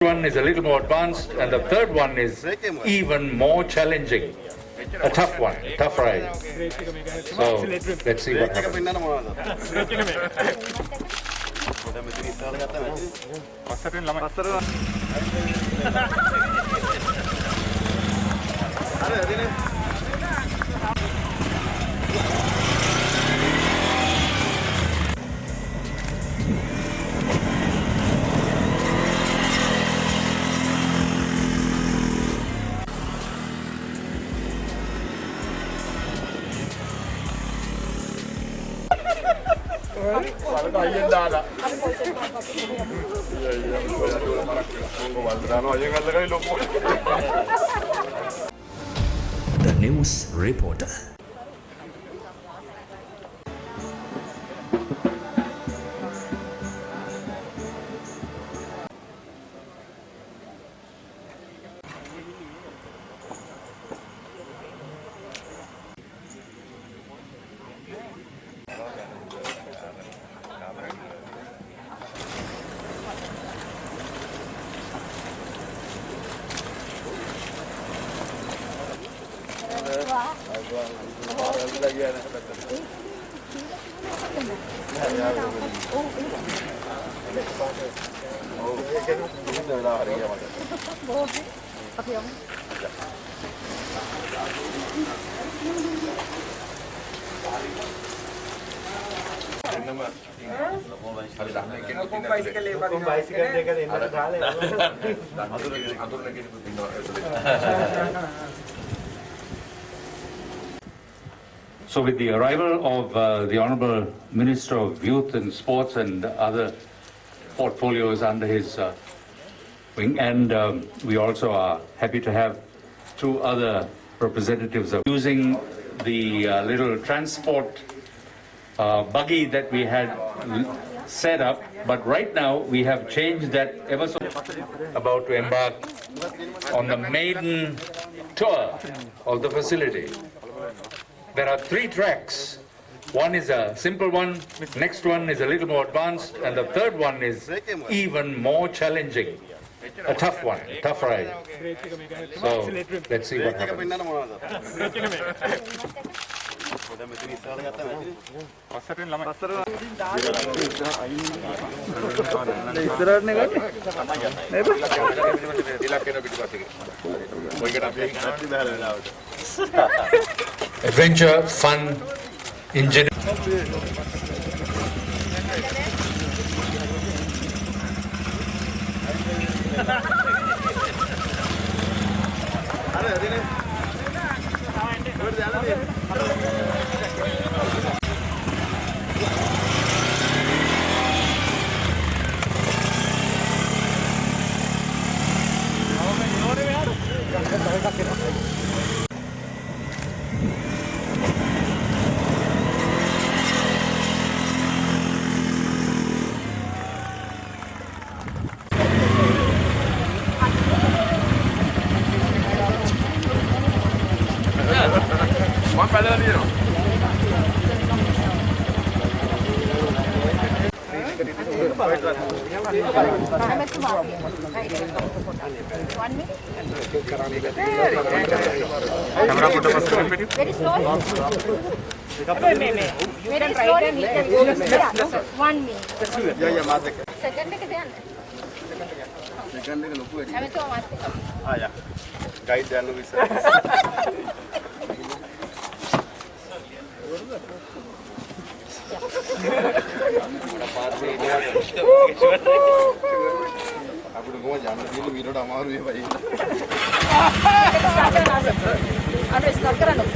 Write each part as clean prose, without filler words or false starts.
one is a little more advanced, and the third one is even more challenging. A tough one, tough ride. So let's see what happens. The News Reporter. So with the arrival of the Honourable Minister of Youth and Sports and other portfolios under his wing, and we also are happy to have two other representatives of using the little transport buggy that we had set up, but right now we have changed that ever so. About to embark on the maiden tour of the facility. There are 3 tracks. One is a simple one, next one is a little more advanced, and the third one is even more challenging. A tough one, tough ride. So let's see what happens. Adventure, fun, engineering. Very slowly. Very slowly. 1 minute. Second එක දෙන්න. Second එක ලොකු වැඩි. හැමතෙම මාත්. යා. Guide යන්න විශ්වාස. අපිට කොහොමද යන්න තියෙන්නේ වීරට අමාරුයි බයි. අර ස්ටාර්ට් කරන්න.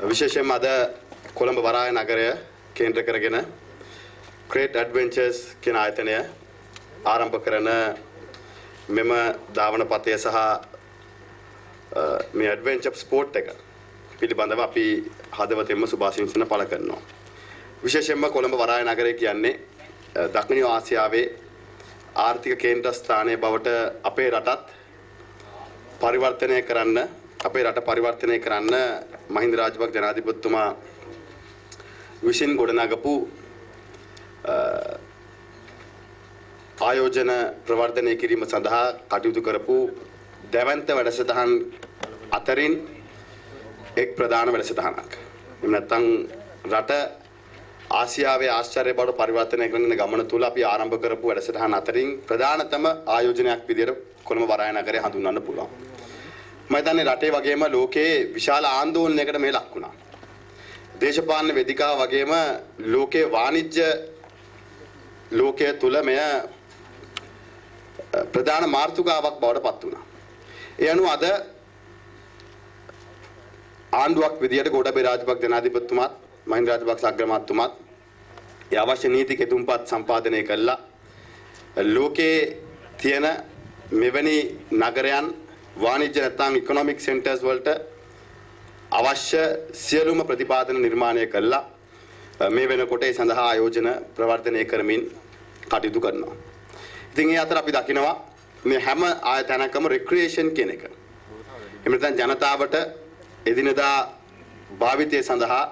විශේෂයෙන්ම අද කොළඹ වරාය නගරය කේන්ද්‍ර කරගෙන Great Adventures කියන ආයතනය ආරම්භ කරන මෙම ධාවන පතය සහ මේ ඇඩ්වෙන්චර් ස්පෝර්ට් එක පිළිබඳව අපි හදවතින්ම සුභාශිංසන පළ කරනවා. විශේෂයෙන්ම කොළඹ වරාය නගරය කියන්නේ දක්ෂිණ ආසියාවේ ආර්ථික කේන්ද්‍ර ස්ථානයේ බවට අපේ රටත් පරිවර්තනය කරන්න අපේ රට පරිවර්තනය කරන්න මහින්ද රාජපක්ෂ ජනාධිපතිතුමා විසින් ගොඩනගපු ආයෝජන ප්‍රවර්ධනය කිරීම සඳහා කටයුතු කරපු දැවැන්ත වැඩසටහන් අතරින් එක් ප්‍රධාන වැඩසටහනක්. එහෙම නැත්නම් රට ආසියාවේ ආශ්චර්ය බවට පරිවර්තනය කරන ගමන තුල අපි ආරම්භ කරපු වැඩසටහන අතරින් ප්‍රධානතම ආයෝජනයක් විදිහට කොළඹ වරාය නගරය හඳුන්වන්න පුළුවන්. මම හිතන්නේ රටේ වගේම ලෝකයේ විශාල ආందోලනයකට මේ ලක් වුණා. දේශපාලන වේදිකාව වගේම ලෝකයේ වාණිජ්‍ය ලෝකයේ තුල මෙය ප්‍රධාන මාතෘකාවක් බවට පත් වුණා. ඒ අනුව අද ආණ්ඩුවක් විදියට ගෝඨාභය රාජපක්ෂ ජනාධිපතිතුමාත් මහින්ද රාජපක්ෂ අග්‍රාමාත්‍යතුමාත් ඒ අවශ්‍ය නීති කෙතුම්පත් සම්පාදනය කළා. ලෝකයේ තියෙන මෙවැනි නගරයන් වාණිජ්‍ය නැත්නම් ඉකොනොමික් සෙන්ටර්ස් වලට අවශ්‍ය සියලුම ප්‍රතිපාදන නිර්මාණය කළා. මේ වෙනකොට ඒ සඳහා ආයෝජන ප්‍රවර්ධනය කරමින් කටයුතු කරනවා. ඉතින් ඒ අතර අපි දකිනවා මේ හැම ආයතනකම රික්‍රියේෂන් කියන එක. එහෙම නැත්නම් ජනතාවට එදිනදා භාවිතය සඳහා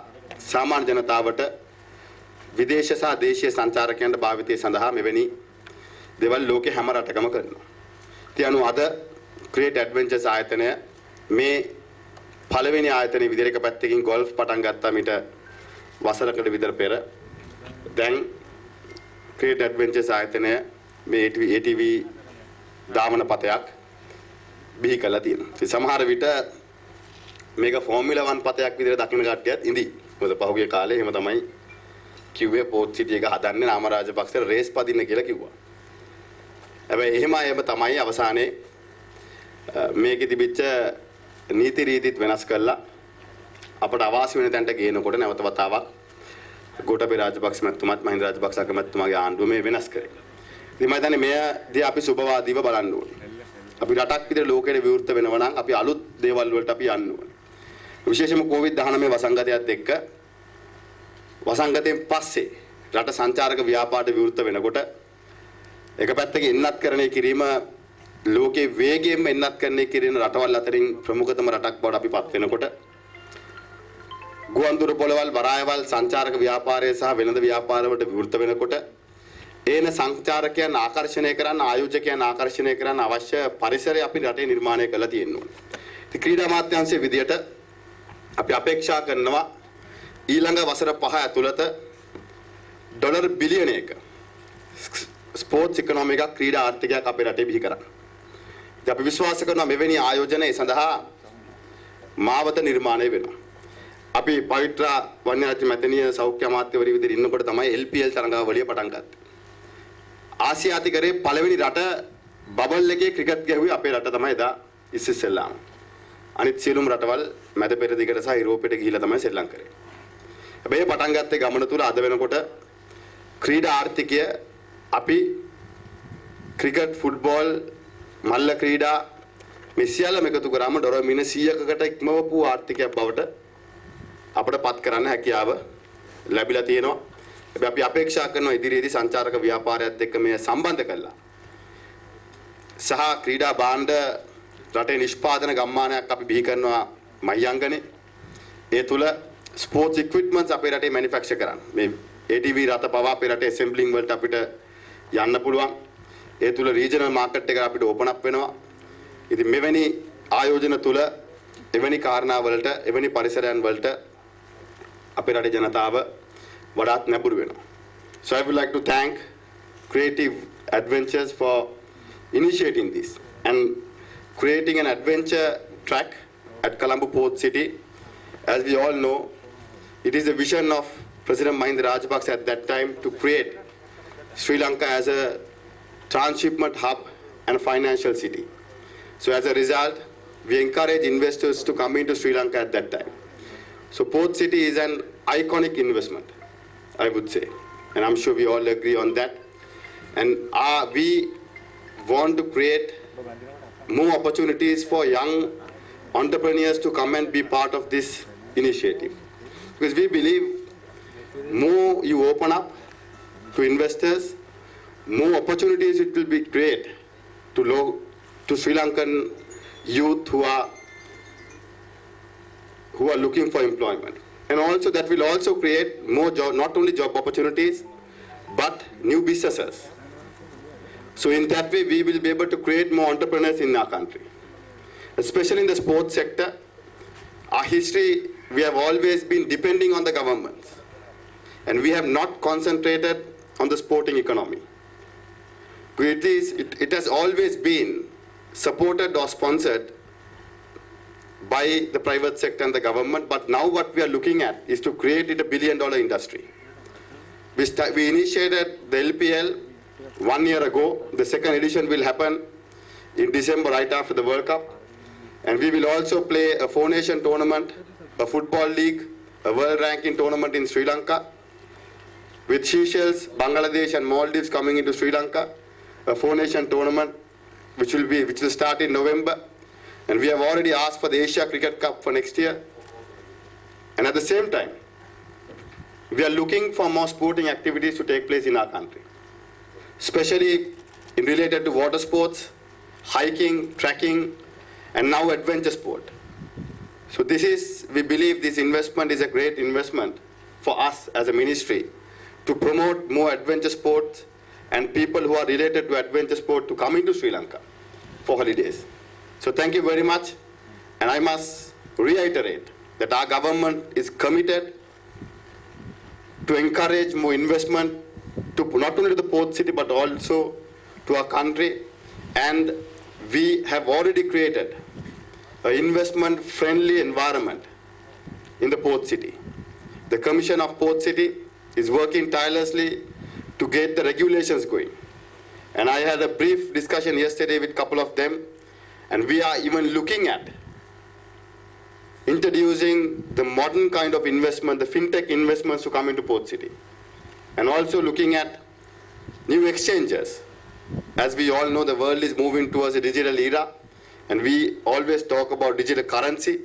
සාමාන්‍ය ජනතාවට විදේශ සහ දේශීය සංචාරකයන්ට භාවිතය සඳහා මෙවැනි දේවල් ලෝකේ හැම රටකම කරනවා. ඒ අනුව අද Great Adventures ආයතනය මේ පළවෙනි ආයතනයේ විදිහට එක පැත්තකින් ගෝල්ෆ් පටන් ගත්තා මිට වසරකට විතර පෙර. දැන් Great Adventures ආයතනය මේ ATV ධාවන පතයක් බිහි කරලා තියෙනවා. ඉතින් සමහර විට මේක ෆෝමියුලා 1 පතයක් විදිහට දකින්න කට්ටියත් ඉඳි. මොකද පහුගිය කාලේ එහෙම තමයි කිව්වේ පෝට් සිටි එක හදන්නේ නාම රාජපක්ෂ රේස් පදින්න කියලා කිව්වා. හැබැයි එහෙම තමයි අවසානයේ මේකෙ තිබිච්ච නීති රීතිත් වෙනස් කළා. අපට අවාසි වෙන තැනට ගේනකොට නැවත වතාවක් ගෝඨාභය රාජපක්ෂ මහත්මයාත් මහින්ද රාජපක්ෂ අගමැතිතුමාගේ ආණ්ඩුව මේ වෙනස් කරේ. ඉතින් මම හිතන්නේ මෙයදී අපි සුබවාදීව බලන්න ඕනේ. අපි රටක් විතර ලෝකෙට විවෘත වෙනවා නම් අපි අලුත් දේවල් වලට අපි යන්න ඕනේ. විශේෂයෙන්ම COVID-19 වසංගතයත් එක්ක වසංගතයෙන් පස්සේ රට සංචාරක ව්‍යාපාරයට විවෘත වෙනකොට එක පැත්තකින් එන්නත්කරණය කිරීම ලෝකේ වේගයෙන්ම එන්නත්කරණය කිරීම රටවල් අතරින් ප්‍රමුඛතම රටක් බවට අපි පත් වෙනකොට ගුවන්තොටුපළ පොළවල් වරායවල් සංචාරක ව්‍යාපාරය සහ වෙළඳ ව්‍යාපාරවලට විවෘත වෙනකොට ඒන සංචාරකයන් ආකර්ෂණය කරන්න ආයෝජකයන් ආකර්ෂණය කරන්න අවශ්‍ය පරිසරය අපි රටේ නිර්මාණය කරලා තියෙනවා. ඉතින් ක්‍රීඩා අමාත්‍යාංශයේ විදියට අපි අපේක්ෂා කරනවා ඊළඟ වසර 5 ඇතුළත ඩොලර් බිලියනයක ස්පෝර්ට්ස් ඉකොනොමි එකක් ක්‍රීඩා ආර්ථිකයක් අපේ රටේ බිහි කරන්න. ඉතින් අපි විශ්වාස කරනවා මෙවැනි ආයෝජන ඒ සඳහා මාවත නිර්මාණය වෙනවා. අපි පවිත්‍ර වන්‍යාරච්චි මැතිණිය සෞඛ්‍ය අමාත්‍යවරිය විදිහට ඉන්නකොට තමයි LPL තරඟාවලිය පටන් ගත්තේ. ආසියාතිකරේ පළවෙනි රට බබල් එකේ ක්‍රිකට් ගැහුවේ අපේ රට තමයි එදා ඉස්සෙල්ලාම. අනිත් සියලුම රටවල් මැද පෙරදිගට සහ යුරෝපයට ගිහිල්ලා තමයි ශ්‍රී ලංකාවේ. හැබැයි පටන් ගත්තේ ගමන තුල අද වෙනකොට ක්‍රීඩා ආර්ථිකය අපි ක්‍රිකට් ෆුට්බෝල් මල්ල ක්‍රීඩා මේ සියල්ලම එකතු කරාම ඩොලර් මිලියන 100කට ඉක්මවපු ආර්ථිකයක් බවට අපිට පත් කරන්න හැකියාව ලැබිලා තියෙනවා. හැබැයි අපි අපේක්ෂා කරනවා ඉදිරියේදී සංචාරක ව්‍යාපාරයත් එක්ක මේ සම්බන්ධ කළා. සහ ක්‍රීඩා භාණ්ඩ රටේ නිෂ්පාදන ගම්මානයක් අපි බිහි කරනවා මහියංගනේ. ඒ තුල ස්පෝර්ට්ස් ඉක්විප්මන්ට්ස් අපේ රටේ මැනුෆැක්චර් කරන්න. මේ ATV රථ පවා අපේ රටේ ඇසෙම්බලින් වලට අපිට යන්න පුළුවන්. ඒ තුල රීජනල් මාකට් එක අපිට ඕපන් අප් වෙනවා. ඉතින් මෙවැනි ආයෝජන තුල එවැනි කාරණා වලට එවැනි පරිසරයන් වලට අපේ රටේ ජනතාව වඩාත් නැඹුරු වෙනවා. So I would like to thank Creative Adventures for initiating this and creating an adventure track at Colombo Port City. As we all know, it is the vision of President Mahinda Rajapaksa at that time to create Sri Lanka as a transshipment hub and financial city. So as a result, we encourage investors to come into Sri Lanka at that time. So Port City is an iconic investment, I would say, and I'm sure we all agree on that. And we want to create more opportunities for young entrepreneurs to come and be part of this initiative. Because we believe more you open up to investors, more opportunities it will be create to Sri Lankan youth who are looking for employment. And also that will also create more job, not only job opportunities, but new businesses. So in that way, we will be able to create more entrepreneurs in our country. Especially in the sports sector, our history, we have always been depending on the governments. And we have not concentrated on the sporting economy. It has always been supported or sponsored by the private sector and the government, but now what we are looking at is to create it a billion-dollar industry. We initiated the LPL 1 year ago. The second edition will happen in December, right after the World Cup. And we will also play a Four Nation tournament, a football league, a world ranking tournament in Sri Lanka, with Seychelles, Bangladesh and Maldives coming into Sri Lanka, a Four Nation tournament which will start in November. And we have already asked for the Asia Cricket Cup for next year. And at the same time, we are looking for more sporting activities to take place in our country, especially related to water sports, hiking, trekking, and now adventure sport. So we believe this investment is a great investment for us as a ministry to promote more adventure sports and people who are related to adventure sport to come into Sri Lanka for holidays. So thank you very much. And I must reiterate that our government is committed to encourage more investment to not only to the port city but also to our country. And we have already created an investment-friendly environment in the port city. The Commission of Port City is working tirelessly to get the regulations going. And I had a brief discussion yesterday with a couple of them, and we are even looking at introducing the modern kind of investment, the fintech investments to come into Port City. And also looking at new exchanges. As we all know, the world is moving towards a digital era, and we always talk about digital currency.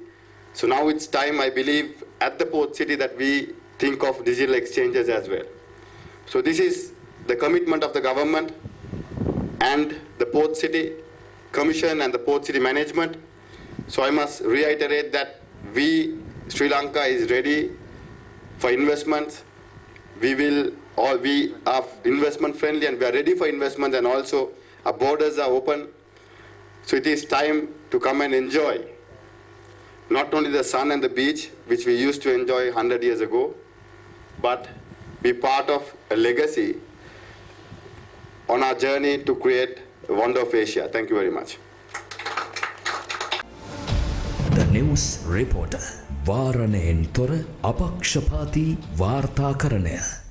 So now it's time, I believe, at the Port City that we think of digital exchanges as well. So this is the commitment of the government and the Port City Commission and the Port City Management. So I must reiterate that Sri Lanka is ready for investments. We are investment friendly and we are ready for investments, and also our borders are open. So it is time to come and enjoy not only the sun and the beach, which we used to enjoy 100 years ago, but be part of a legacy on our journey to create a wonder of Asia. Thank you very much. The News Reporter. වාරණයෙන් තොර අපක්ෂපාතී වාර්තාකරණය.